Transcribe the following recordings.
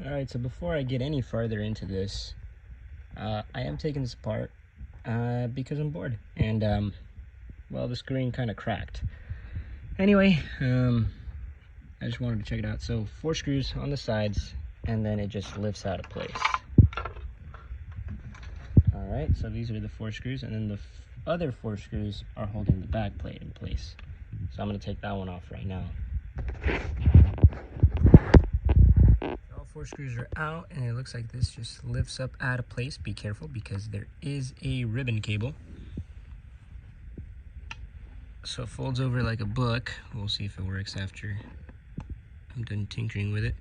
Alright, so before I get any further into this, I am taking this apart because I'm bored, and well, the screen kind of cracked. Anyway, I just wanted to check it out. So 4 screws on the sides, and then it just lifts out of place. Alright, so these are the 4 screws, and then the other 4 screws are holding the back plate in place. So I'm going to take that one off right now. All 4 screws are out, and it looks like this just lifts up out of place. Be careful because there is a ribbon cable. So it folds over like a book. We'll see if it works after I'm done tinkering with it.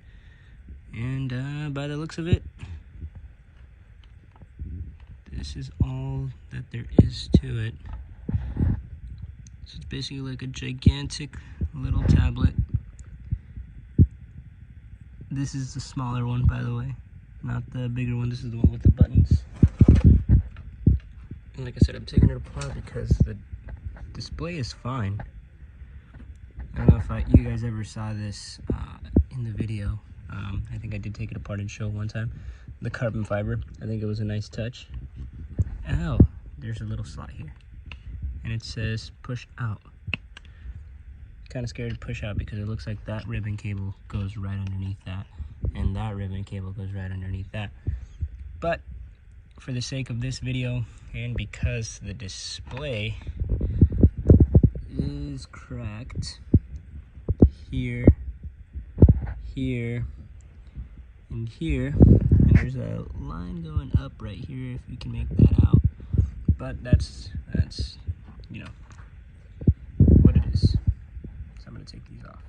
And by the looks of it, this is all that there is to it. So it's basically like a gigantic little tablet. This is the smaller one, by the way, not the bigger one. This is the one with the buttons. And like I said, I'm taking it apart because the display is fine. I don't know if you guys ever saw this in the video. I think I did take it apart and show it one time. The carbon fiber, I think it was a nice touch. Oh, there's a little slot here. And it says push out. Kind of scared to push out because it looks like that ribbon cable goes right underneath that. And that ribbon cable goes right underneath that. But for the sake of this video, and because the display is cracked here, here, and here, and there's a line going up right here if you can make that out, but that's you know what it is. So I'm gonna take these off.